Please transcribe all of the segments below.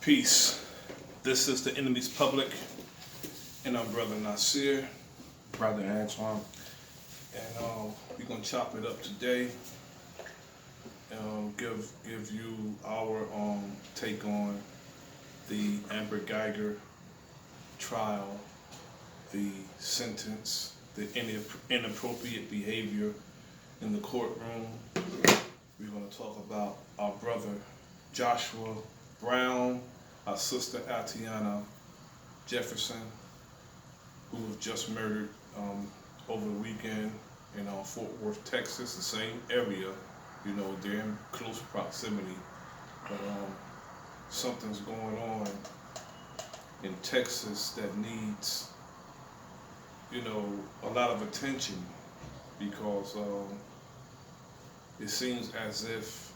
Peace. This is the enemy's public, and I'm Brother Nasir, Brother Antwan, and we're gonna chop it up today. Give you our take on the Amber Guyger trial, the sentence, the inappropriate behavior in the courtroom. We're gonna talk about our brother Joshua Brown, our sister ATatiana Jefferson, who was just murdered over the weekend in Fort Worth, Texas, the same area. You know, they're in close proximity, but something's going on in Texas that needs, a lot of attention, because it seems as if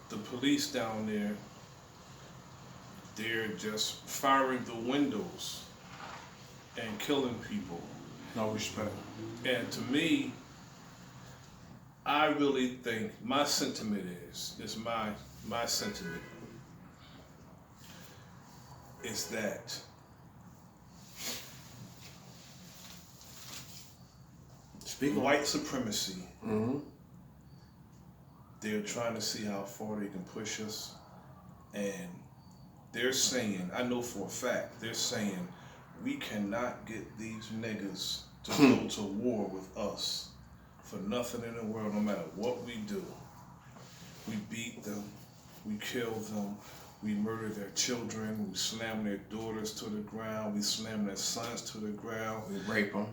the police down there, they're just firing the windows and killing people. no respect. And to me, I really think my sentiment is my sentiment is that white supremacy, they're trying to see how far they can push us, and they're saying, I know for a fact, they're saying we cannot get these niggas to go to war with us for nothing in the world, no matter what we do. We beat them, we kill them, we murder their children, we slam their daughters to the ground, we slam their sons to the ground. We rape them.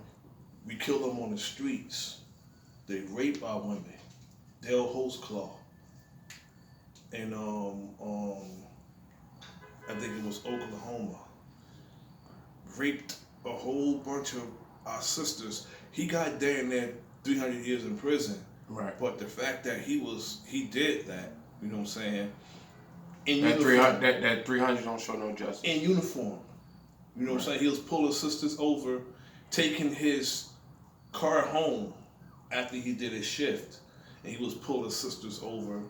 We kill them on the streets. They rape our women. They'll host claw. And I think it was Oklahoma, raped a whole bunch of our sisters. He got damn near 300 years in prison. Right. But the fact that he did that, you know what I'm saying? That 300 don't show no justice. In uniform. You know what I'm saying? He was pulling sisters over, taking his car home after he did his shift. And he was pulling sisters over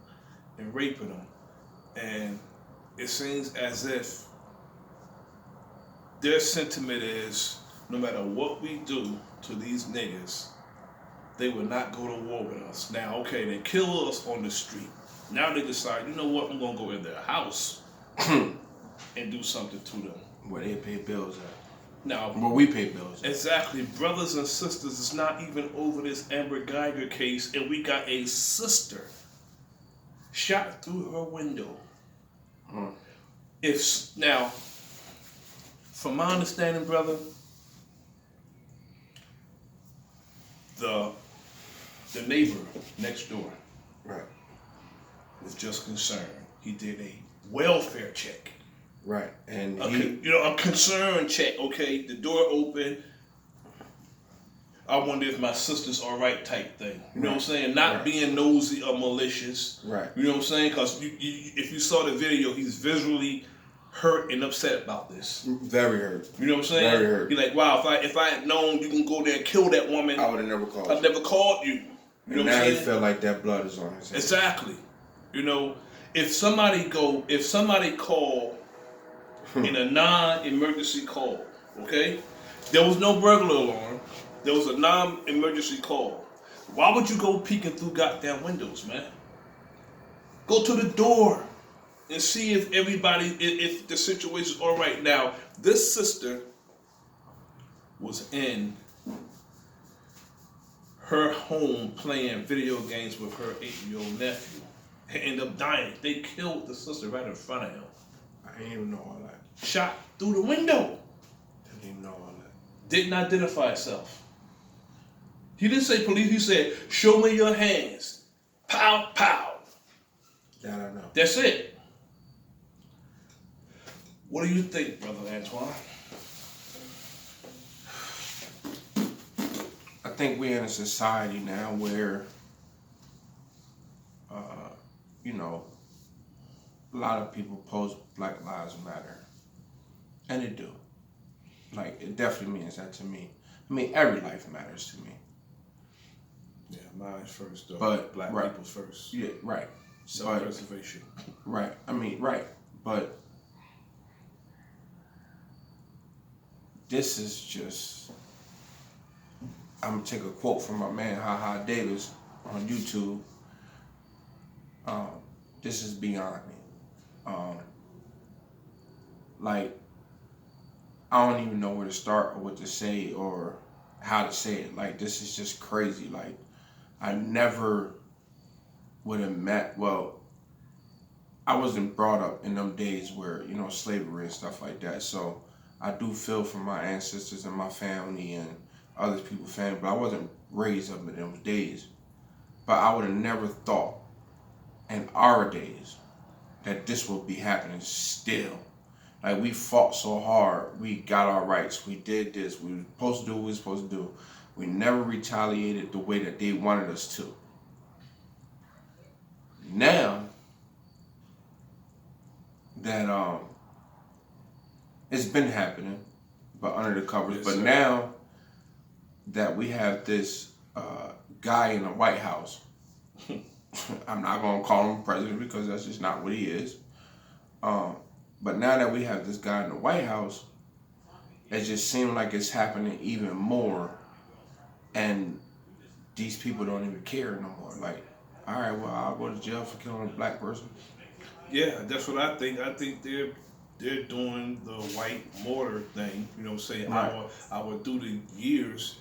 and raping them. And it seems as if their sentiment is, no matter what we do to these niggas, they will not go to war with us. Now, okay, they kill us on the street. Now they decide, you know what, I'm going to go in their house and do something to them. Where they pay bills at. Now, where we pay bills at. Exactly. Brothers and sisters, it's not even over this Amber Guyger case, and we got a sister shot through her window. Now, from my understanding, brother, the neighbor next door, right, was just concerned. He did a welfare check. Right, and a concern check. Okay, the door open. I wonder if my sister's all right type thing. You know what I'm saying? Not being nosy or malicious. Right. You know what I'm saying? Because if you saw the video, he's visually hurt and upset about this. Very hurt. You know what I'm saying? Very hurt. He's like, wow, if I had known you can go there and kill that woman, I would have never called. I'd never called you. You know what I'm saying? Now he feel like that blood is on his hands. Exactly. You know, if somebody call in a non-emergency call, okay? There was no burglar alarm. There was a non-emergency call. Why would you go peeking through goddamn windows, man? Go to the door and see if if the situation's all right. Now, this sister was in her home playing video games with her 8-year-old nephew. And ended up dying. They killed the sister right in front of him. I didn't even know all that. Shot through the window. Didn't even know all that. Didn't identify himself. He didn't say police. He said, show me your hands. Pow, pow. That I know. That's it. What do you think, Brother Antwan? I think we're in a society now where, a lot of people post Black Lives Matter. And it do. Like, it definitely means that to me. I mean, every life matters to me. Yeah, mine's first, though. But Black people's first. Yeah, right. Self-preservation. Right. I mean, right. But this is just, I'm going to take a quote from my man, Ha Davis, on YouTube. This is beyond me. Like, I don't even know where to start or what to say or how to say it. Like, this is just crazy. Like, I never would have met, well, I wasn't brought up in them days where, you know, slavery and stuff like that. So I do feel for my ancestors and my family and other people's family, but I wasn't raised up in those days. But I would have never thought in our days that this would be happening still. Like, we fought so hard, we got our rights, we did this, we were supposed to do what we were supposed to do. We never retaliated the way that they wanted us to. Now that it's been happening, but under the covers. Yes, but sir. Now that we have this guy in the White House, I'm not gonna call him president because that's just not what he is. But now that we have this guy in the White House, it just seems like it's happening even more, and these people don't even care no more. Like, all right, well, I'll go to jail for killing a black person. Yeah, that's what I think. I think they're doing the white mortar thing. You know what I'm saying? Right. I would through the years,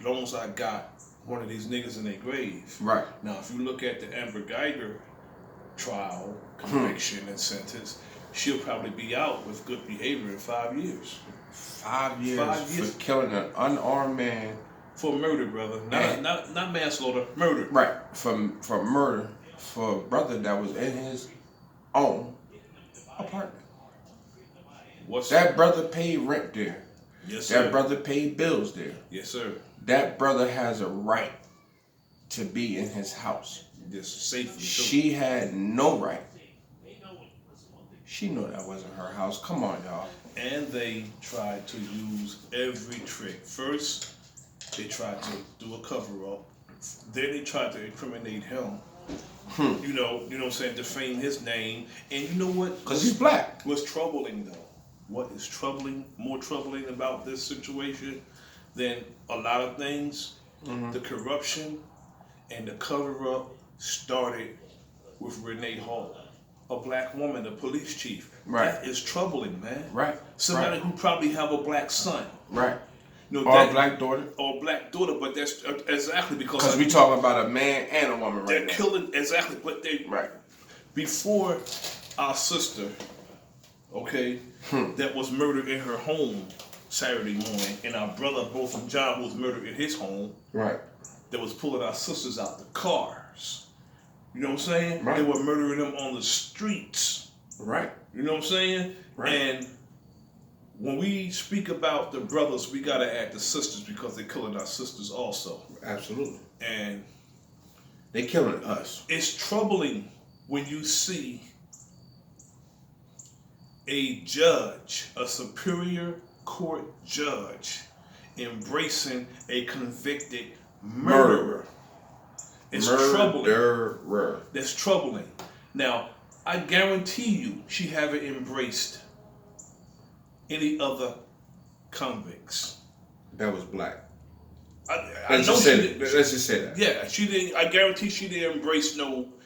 as long as I got one of these niggas in their grave. Right. Now, if you look at the Amber Guyger trial, conviction, and sentence, she'll probably be out with good behavior in 5 years. 5 years. 5 years for killing an unarmed man. For murder, brother. Not manslaughter, murder. Right. For murder. For a brother that was in his own apartment. That brother paid rent there. Yes, sir. That brother paid bills there. Yes, sir. That brother has a right to be in his house. Yes, safely. She had no right. She knew that wasn't her house. Come on, y'all. And they tried to use every trick. First, they tried to do a cover-up. Then they tried to incriminate him. You know what I'm saying? Defame his name. And you know what? Because he's black. What's troubling, though? What is more troubling about this situation than a lot of things? Mm-hmm. The corruption and the cover-up started with Renee Hall, a black woman, a police chief. Right. That is troubling, man. Right. Somebody who probably have a black son. Right. You know, or a black daughter. Or a black daughter, but that's exactly because we talking about a man and a woman right now. They're killing, exactly, but they... Right. Before our sister, okay, that was murdered in her home Saturday morning, and our brother, both John, was murdered in his home. Right. That was pulling our sisters out the cars. You know what I'm saying? Right. They were murdering them on the streets. Right. You know what I'm saying? Right. And when we speak about the brothers, we gotta add the sisters because they're killing our sisters also. Absolutely. And they're killing us. It's troubling when you see a judge, a superior court judge, embracing a convicted murderer. It's troubling. That's troubling. Now, I guarantee you she haven't embraced any other convicts. That was black. Let's just say that. Yeah, she didn't. I guarantee she didn't embrace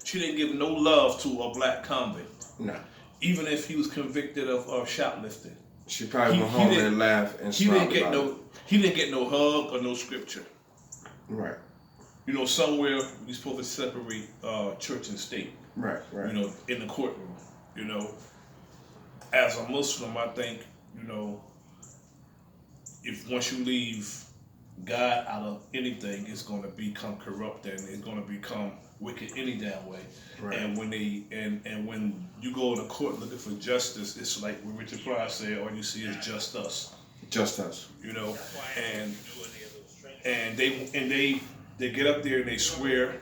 she didn't give no love to a black convict. No. Even if he was convicted of shoplifting. She probably went home and laughed and smiled about it. He didn't get no hug or no scripture. Right. You know, somewhere we're supposed to separate church and state. Right, right. You know, in the courtroom. You know, as a Muslim, I think, you know, if once you leave God out of anything, it's going to become corrupt and it's going to become wicked any damn way. Right. And when when you go to court looking for justice, it's like what Richard Pryor said, all you see is just us. Just us. You know, and they get up there and they swear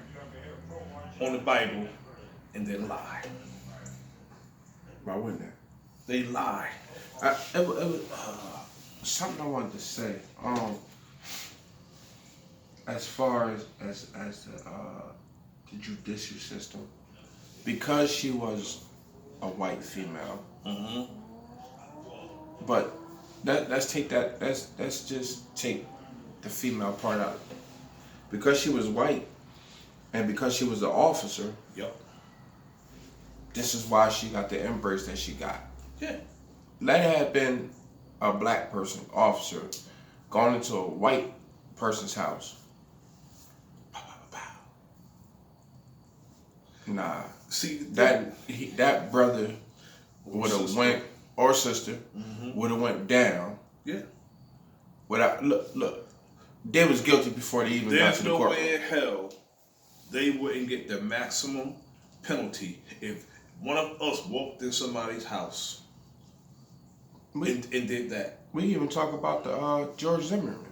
on the Bible and they lie. Why wouldn't they? They lie. It was something I wanted to say. As far as the judicial system, because she was a white female, but let's take that. Let's just take the female part out. Because she was white, and because she was an officer. Yep. This is why she got the embrace that she got. Yeah. Let it have been a black person, officer, gone into a white person's house. Nah. See that brother would have went, or sister would have went down. Yeah. Without look, they was guilty before they even got to the courtroom. There's no way in hell they wouldn't get the maximum penalty if one of us walked in somebody's house and did that. We even talk about the George Zimmerman.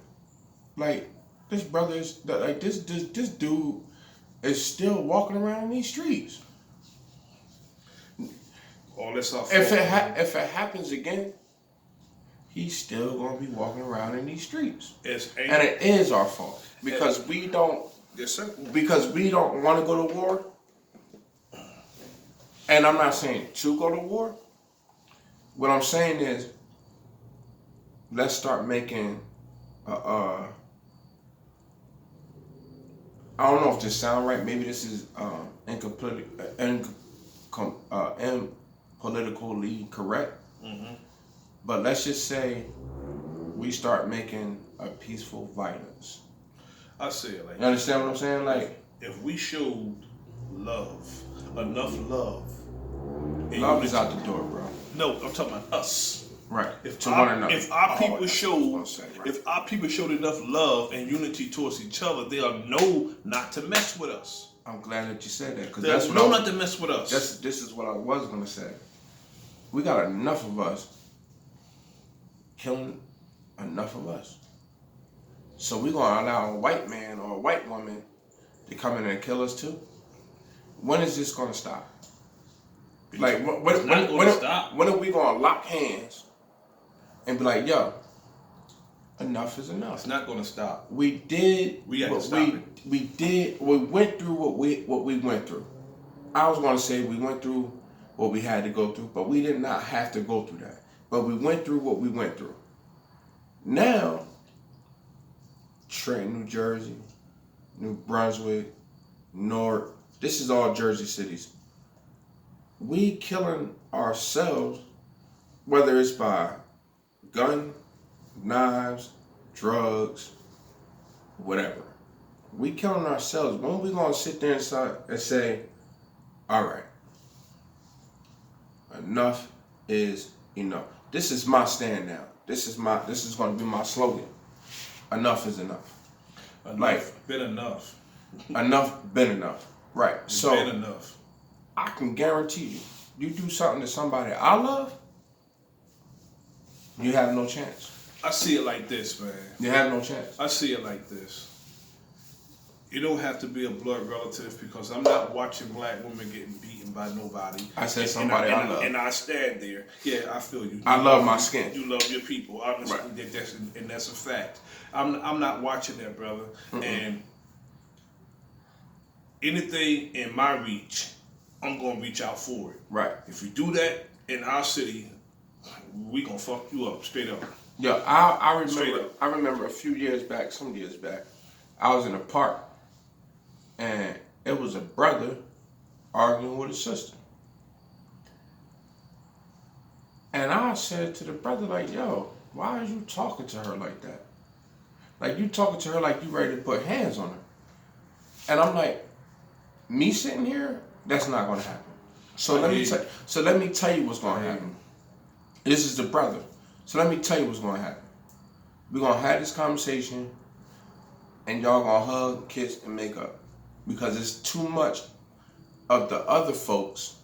Like, this brother is like this dude is still walking around in these streets. Oh, that's our fault. If it happens again, he's still gonna be walking around in these streets. And it is our fault because we don't. Yes, sir. Because we don't want to go to war. And I'm not saying to go to war. What I'm saying is, let's start making. I don't know if this sounds right. Maybe this is politically correct. Mm-hmm. But let's just say we start making a peaceful violence. I say it like you understand what I'm saying? Like, if we showed love, enough love. Love is out the door, bro. No, I'm talking about us. Right. If our people showed enough love and unity towards each other, they'll know not to mess with us. I'm glad that you said that, because that's what not to mess with us. This is what I was gonna say. We got enough of us killing enough of us. So we're gonna allow a white man or a white woman to come in and kill us too? When is this gonna stop? Like, when are we gonna lock hands and be like, yo, enough is enough? It's not gonna stop. We did. We got to stop it. We did. We went through what we went through. I was gonna say we went through what we had to go through, but we did not have to go through that. But we went through what we went through. Now, Trenton, New Jersey, New Brunswick, Newark, this is all Jersey cities. We killing ourselves, whether it's by gun, knives, drugs, whatever. We killing ourselves. When are we gonna sit there inside and say, all right, enough is enough? This is my stand now. This is gonna be my slogan. Enough is enough. Been enough. Enough been enough. Right. It's been enough. I can guarantee you do something to somebody I love, you have no chance. I see it like this, man. You have no chance. I see it like this. You don't have to be a blood relative, because I'm not watching black women getting beaten by nobody. I said somebody I love. And I stand there. Yeah, I feel you. I love my skin. You love your people. Honestly, right. That's a fact. I'm not watching that, brother. Mm-mm. And anything in my reach, I'm going to reach out for it. Right. If you do that in our city, we going to fuck you up, straight up. Yeah, I remember some years back, I was in a park, and it was a brother arguing with a sister. And I said to the brother, like, yo, why are you talking to her like that? Like, you talking to her like you ready to put hands on her. And I'm like, me sitting here, that's not gonna happen. So let me tell you what's gonna happen. This is the brother. So let me tell you what's gonna happen. We're gonna have this conversation, and y'all gonna hug, kiss, and make up. Because it's too much of the other folks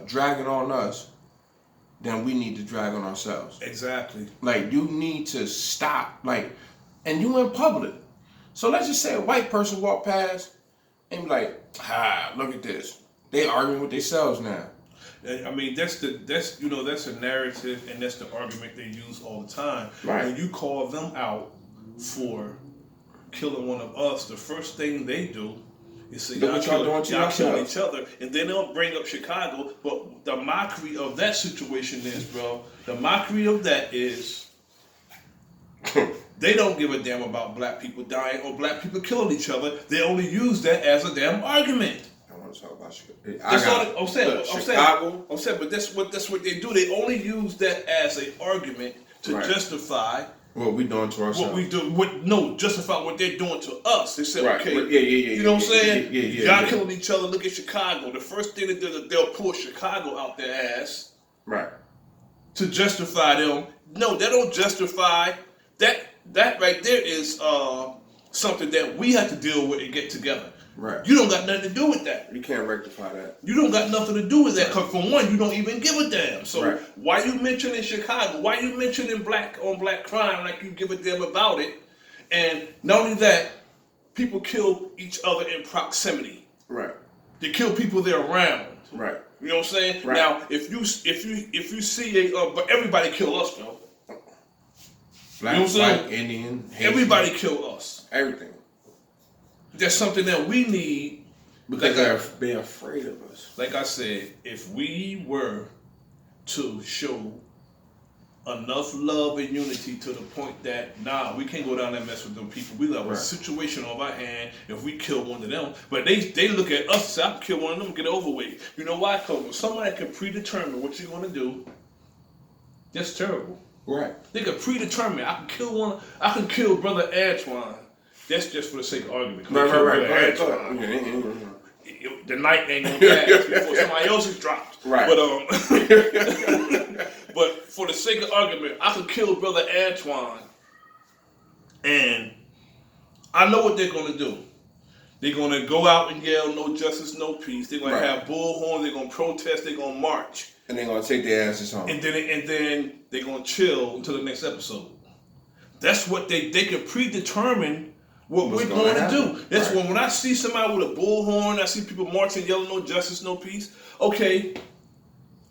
dragging on us than we need to drag on ourselves. Exactly. Like, you need to stop. Like, and you in public. So let's just say a white person walk past and be like, look at this. They arguing with themselves now. I mean, that's a narrative, and that's the argument they use all the time. Right. When you call them out for killing one of us, the first thing they do You see, Look what y'all doing to y'all killing yourselves. each other, and then they'll bring up Chicago. But the mockery of that situation is, bro. The mockery of that is they don't give a damn about black people dying or black people killing each other. They only use that as a damn argument. I want to talk about Chicago. That's all I'm saying. Look, I'm saying, but that's what they do. They only use that as an argument to justify what we doing to ourselves. what we do. Justify what they're doing to us. They say, okay, Yeah. You know what I'm saying? Yeah. Y'all killing each other. Look at Chicago. The first thing they do is they'll pull Chicago out their ass, right, to justify them. No, they don't justify that. That right there is something that we have to deal with and get together. Right. You don't got nothing to do with that. You can't rectify that. You don't got nothing to do with that. Because for one, you don't even give a damn. So right. Why you mentioning Chicago? Why you mentioning black on black crime like you give a damn about it? And not only that, people kill each other in proximity. Right. They kill people they're around. Right. You know what I'm saying? Right. Now, if you see but everybody kill us though. Black, you know what I'm saying? white, Indian, Haitian, everybody kill us. Everything. That's something that we need. Because they're afraid of us. Like I said, if we were to show enough love and unity to the point that, we can't go down that mess with them people. We have a situation on our hand if we kill one of them. But they look at us and say, I can kill one of them, get it over with. You know why? Because when somebody can predetermine what you're going to do, that's terrible. Right. They can predetermine. I can kill Brother Antwan. That's just for the sake of argument. Right. The night ain't gonna pass before somebody else is dropped. Right. But for the sake of argument, I could kill Brother Antwan, and I know what they're gonna do. They're gonna go out and yell, "No justice, no peace." They're gonna have bullhorns. They're gonna protest. They're gonna march. And they're gonna take their asses home. And then they're gonna chill until the next episode. That's what they can predetermine what we're going to do. That's when I see somebody with a bullhorn, I see people marching, yelling, "No justice, no peace." Okay,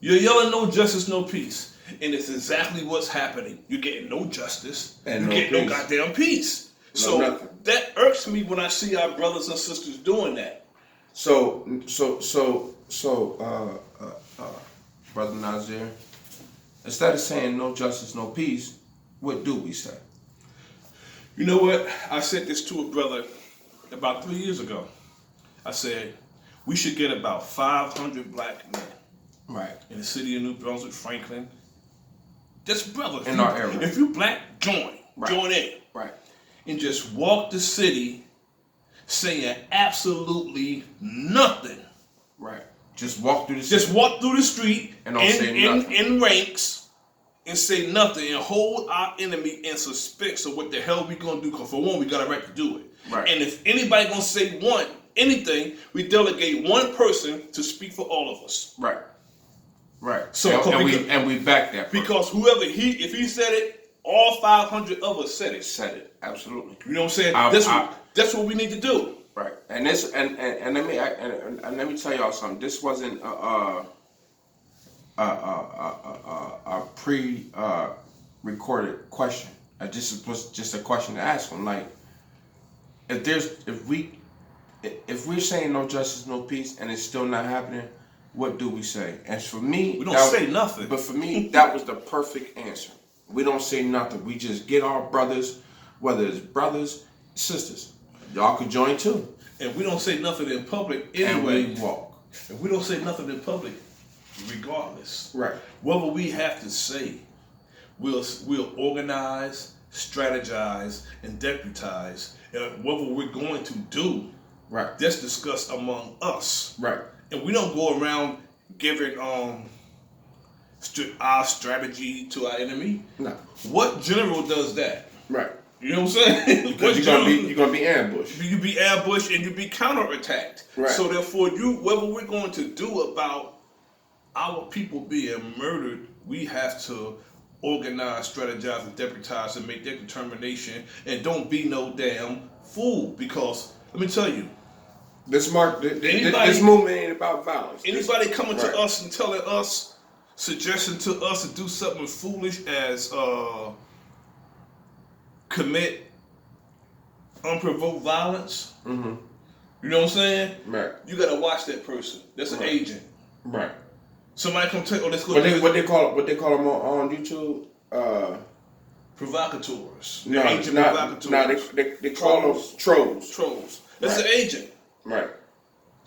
you're yelling, "No justice, no peace," and it's exactly what's happening. You're getting no justice, and you get no goddamn peace. So that irks me when I see our brothers and sisters doing that. So, Brother Nasir, instead of saying no justice, no peace, what do we say? You know what? I said this to a brother about 3 years ago. I said, we should get about 500 black men. Right. In the city of New Brunswick, Franklin. Just brothers. In our area. If you black, join in. Right. And just walk the city saying absolutely nothing. Right. Just walk through the street. Just walk through the street and don't say nothing. In ranks and say nothing and hold our enemy in suspense of what the hell we gonna do. Because for one, we got a right to do it. Right. And if anybody gonna say anything, we delegate one person to speak for all of us. Right. Right. So and we back that person. Because if he said it, all 500 of us said it. Said it. Absolutely. You know what I'm saying? That's what we need to do. Right. And this and let me tell y'all something. This wasn't a pre-recorded question. This was just a question to ask him. Like, if we're saying no justice, no peace, and it's still not happening, what do we say? And for me, we don't say nothing. But for me, that was the perfect answer. We don't say nothing. We just get our brothers, whether it's brothers, sisters. Y'all could join too. And we don't say nothing in public anyway. And we walk. And we don't say nothing in public, regardless. Right. Whatever we have to say, we'll organize, strategize, and deputize. And whatever we're going to do, right, that's discussed among us. Right. And we don't go around giving our strategy to our enemy. No. What general does that? Right. You know what I'm saying? Because you're gonna be ambushed. You be ambushed and you be counterattacked. Right. So therefore, whatever we're going to do about our people being murdered, we have to organize, strategize, and deputize and make that determination. And don't be no damn fool. Because let me tell you, this movement ain't about violence. Anybody coming to us and telling us, suggesting to us to do something foolish as commit unprovoked violence, You know what I'm saying? Right. You gotta watch that person. That's an agent. Right. Somebody come tell you, oh, let's go. What they call them on YouTube? Provocateurs. No, Agent not provocateurs. no. They call them trolls. Trolls. That's an agent. Right.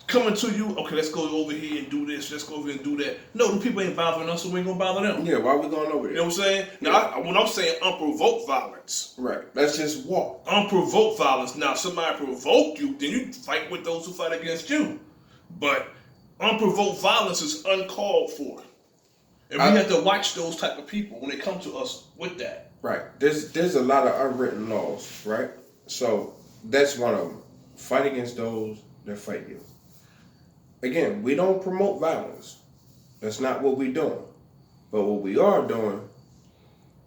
Coming to you, okay, let's go over here and do this, let's go over here and do that. No, the people ain't bothering us, so we ain't gonna bother them. Yeah, why we going over there? You know what I'm saying? Yeah. Now, when I'm saying unprovoked violence. Right. Let's just walk. Unprovoked violence. Now, somebody provoke you, then you fight with those who fight against you. But unprovoked violence is uncalled for. And we have to watch those type of people when they come to us with that. Right. There's a lot of unwritten laws, right? So that's one of them. Fight against those that fight you. Again, we don't promote violence. That's not what we're doing. But what we are doing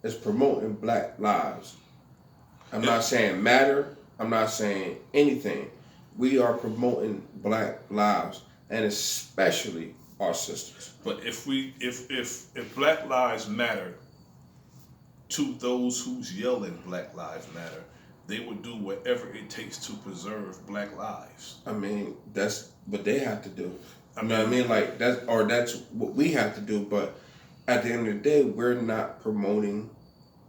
is promoting black lives. I'm not saying matter. I'm not saying anything. We are promoting black lives, and especially our sisters. But if Black Lives Matter to those who's yelling Black Lives Matter, they would do whatever it takes to preserve black lives. I mean, that's what they have to do. I mean, like that's what we have to do. But at the end of the day, we're not promoting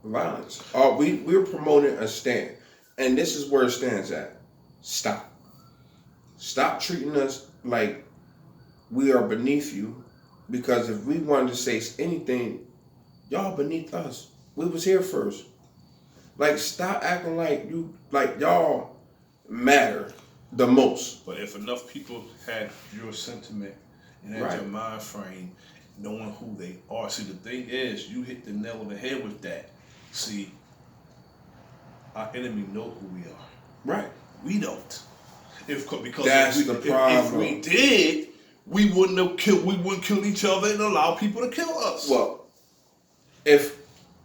violence. We're promoting a stand, and this is where it stands at. Stop treating us like we are beneath you, because if we wanted to say anything, y'all beneath us. We was here first. Like, stop acting like y'all matter the most. But if enough people had your sentiment and had your mind frame, knowing who they are. See, the thing is, you hit the nail on the head with that. See, our enemy know who we are. Right. We don't. Because that's the problem. If we did, we wouldn't kill each other and allow people to kill us. Well, if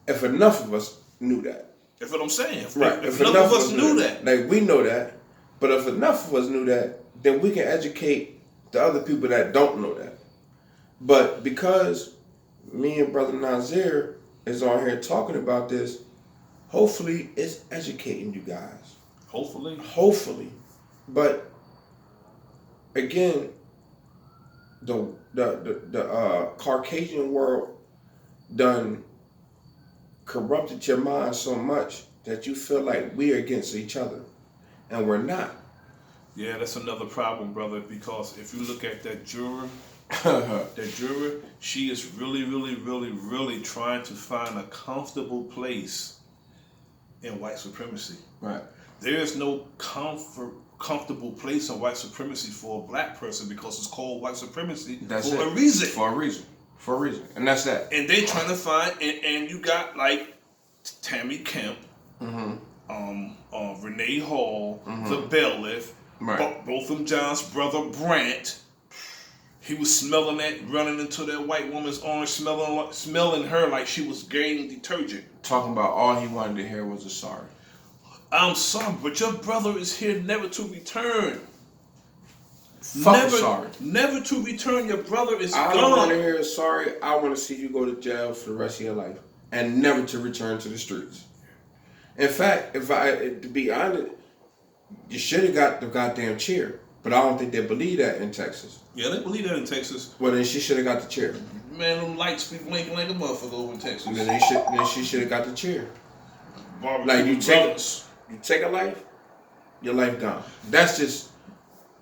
enough of us knew that. That's what I'm saying. If enough of us knew that. Like, we know that. But if enough of us knew that, then we can educate the other people that don't know that. But because me and Brother Nasir is on here talking about this, hopefully it's educating you guys. Hopefully. But again, the Caucasian world done corrupted your mind so much that you feel like we're against each other, and we're not. Yeah, that's another problem, brother, because if you look at that juror, she is really, really, really, really trying to find a comfortable place in white supremacy. Right. There is no comfortable place in white supremacy for a black person, because it's called white supremacy for a reason. For a reason. And that's that. And they trying to find, and you got like Tammy Kemp, Renee Hall, the bailiff, both of them John's brother Brandt. He was smelling that, running into that white woman's arm, smelling her like she was gaining detergent. Talking about all he wanted to hear was a sorry. I'm sorry, but your brother is here never to return. Sorry. Never to return. Your brother is gone. I don't want to hear a sorry. I want to see you go to jail for the rest of your life and never to return to the streets. In fact, to be honest, you should have got the goddamn chair. But I don't think they believe that in Texas. Yeah, they believe that in Texas. Well, then she should have got the chair. Man, them lights be blinking like a motherfucker over in Texas. Then she should have got the chair. Like, you take a life, your life gone. That's just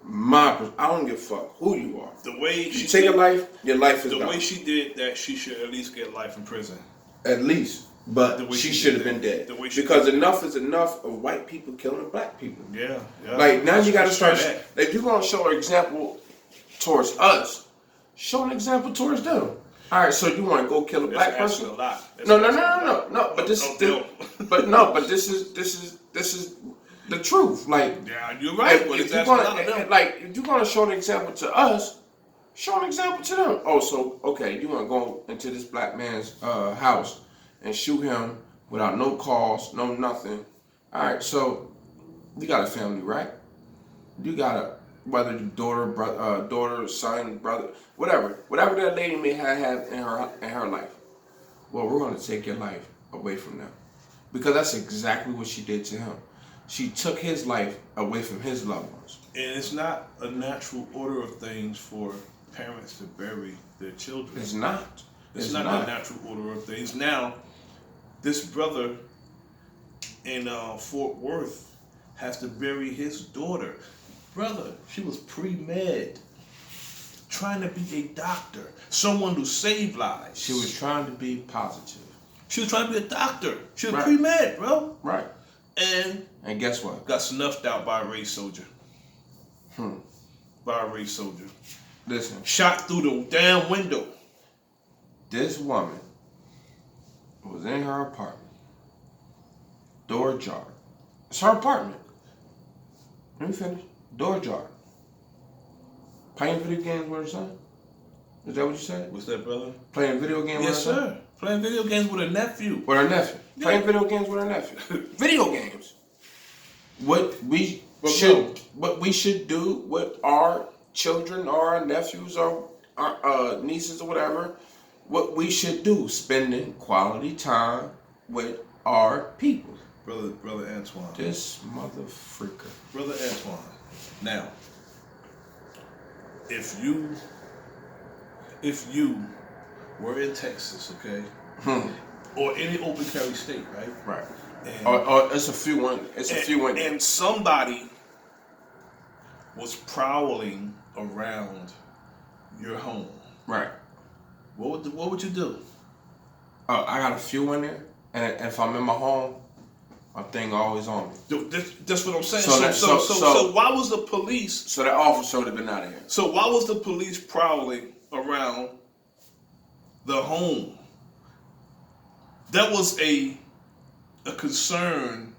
I don't give a fuck who you are. The way you take a life, your life is gone. The way she did that, she should at least get life in prison. At least. But she should have been dead. Because enough is enough of white people killing black people. Yeah. Like, now you got to start. If you're going to show an example towards us, show an example towards them. All right, so you want to go kill a black person? A lot. No. But this is the truth. Like, yeah, you're right. If you're gonna show an example to us, show an example to them. Oh, so okay, you want to go into this black man's house and shoot him without no cause, no nothing. All right, so you got a family, right? You got whether the daughter, son, brother, whatever that lady may have in her life. Well, we're gonna take your life away from them, because that's exactly what she did to him. She took his life away from his loved ones. And it's not a natural order of things for parents to bury their children. It's not. It's not a natural order of things. Now, this brother in Fort Worth has to bury his daughter. Brother, she was pre-med, trying to be a doctor, someone who saved lives. She was trying to be positive. She was trying to be a doctor. She was Right. pre-med, bro. Right. And guess what? got snuffed out by a race soldier. By a race soldier. Listen. Shot through the damn window. This woman was in her apartment. Door ajar. It's her apartment. Let me finish. Door ajar. Playing video games with her son? Is that what you said? What's that, brother? Playing video games with her son? Yes, sir. Playing video games with her nephew. With her nephew. Yeah. Playing video games with her nephew. Video games. What we should do with our children or our nephews or our nieces or whatever, what we should do, spending quality time with our people. Brother Antwan. This mother freaker. Brother Antwan. Now, if you were in Texas, okay, or any open carry state, right? Right. And, it's a few one. And somebody was prowling around your home. Right. What would you do? I got a few in there, and if I'm in my home, my thing always on me. That's what I'm saying. So why was the police? So that officer would have been out of here. So why was the police prowling around the home? That was a concern.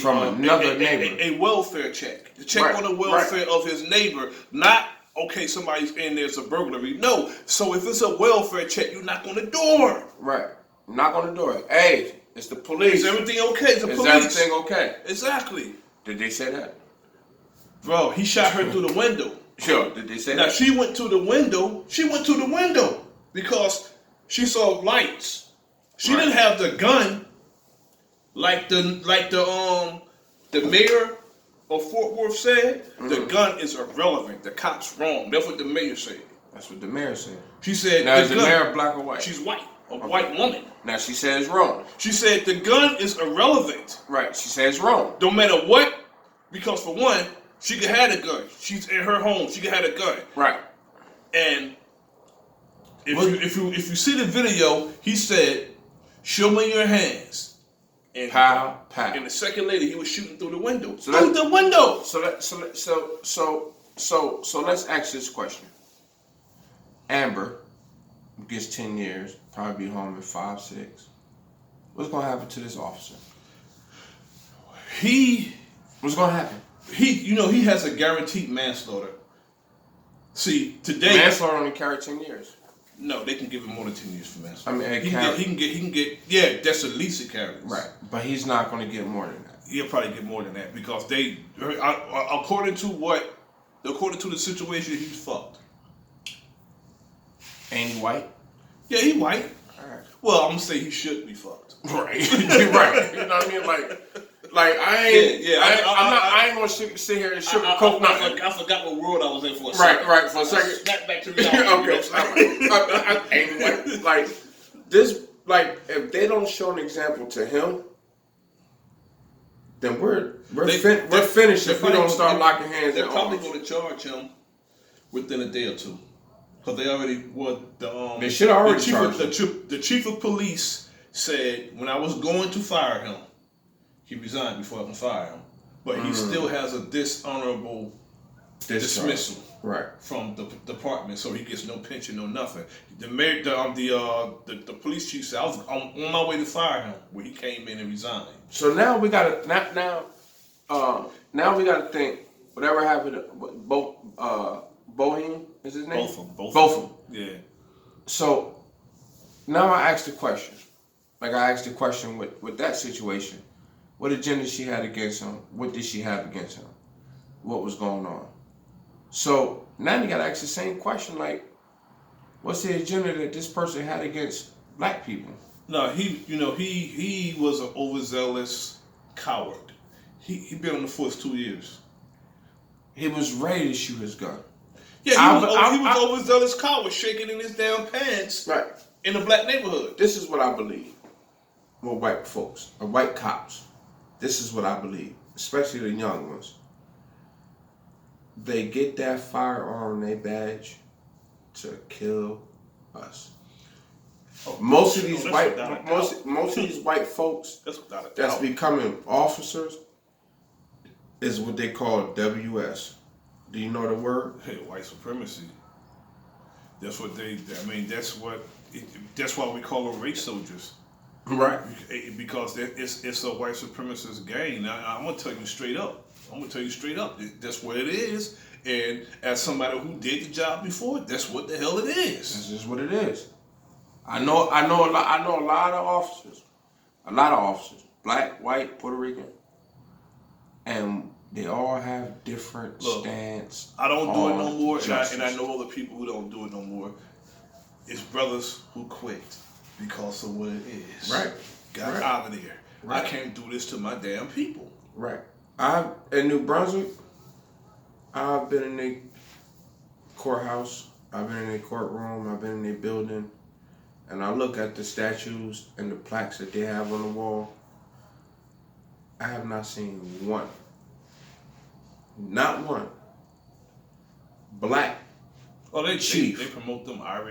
From another neighbor. A welfare check. The check on the welfare of his neighbor. Not, okay, somebody's in there's a burglary. No. So if it's a welfare check, you knock on the door. Right. Knock on the door. Hey, it's the police. Is everything okay? It's the police. Is everything okay? Exactly. Did they say that? Bro, he shot her through the window. Sure. Did they say that? Now she went to the window. She went to the window because she saw lights. She didn't have the gun like the mayor of Fort Worth said. The gun is irrelevant. The cop's wrong. That's what the mayor said. That's what the mayor said. She said, now is the mayor black or white? She's white. A white woman. Now she says wrong. She said the gun is irrelevant. Right. She says wrong. No matter what, because for one, she could have a gun. She's in her home. She could have a gun. Right. And if you see the video, he said, "Show me your hands." And pow, pow. And the second later, he was shooting through the window. So through the window. So let's ask this question. Amber gets 10 years, probably be home in 5, 6. What's gonna happen to this officer? What's gonna happen? He has a guaranteed manslaughter. See, today manslaughter only carry 10 years. No, they can give him more than 10 years for manslaughter. I mean, he can get. Yeah, that's the least it carries. Right, but he's not going to get more than that. He'll probably get more than that because according to the situation, he's fucked. Ain't he white? Yeah, he white. All right. Well, I'm gonna say he should be fucked. Right. You're right. You know what I mean? Like I ain't. Yeah. I ain't gonna sit here and sugarcoat nothing. I forgot what world I was in for a second. Right. For a second. Snap back to reality. Okay. Ain't like this. Like if they don't show an example to him, then we're finished if we don't start locking hands. They're probably gonna charge him within a day or two. Because they already they should already charge him. The chief of police said when I was going to fire him, he resigned before I can fire him. But he still has a dishonorable dismissal from the department, so he gets no pension, no nothing. The mayor, the police chief said I was on my way to fire him when he came in and resigned. So now we gotta now we gotta think whatever happened to Bohem is his name? Both of them. Yeah. So now I ask the question. Like I asked the question with that situation. What agenda she had against him? What did she have against him? What was going on? So now you gotta ask the same question, like, what's the agenda that this person had against black people? No, he was an overzealous coward. He been on the force 2 years. He was ready to shoot his gun. Yeah, he was overzealous coward, shaking in his damn pants Right. in a black neighborhood. This is what I believe. Well, white folks, or white cops. This is what I believe, especially the young ones. They get that firearm, they badge, to kill us. Most of these white folks that's becoming officers is what they call WS. Do you know the word? Hey, white supremacy. That's what that's why we call them race soldiers. Right. Because it's a white supremacist gang. Now, I'm gonna tell you straight up. That's what it is. And as somebody who did the job before, that's what the hell it is. This is what it is. I know a lot of officers. Black, white, Puerto Rican. And they all have different stance. I don't do it no more, and I know other people who don't do it no more. It's brothers who quit because of what it is. Right. Got out of there. Right. I can't do this to my damn people. Right. In New Brunswick, I've been in the courthouse. I've been in the courtroom. I've been in the building. And I look at the statues and the plaques that they have on the wall. I have not seen one. Not one. Black. They promote them Irish.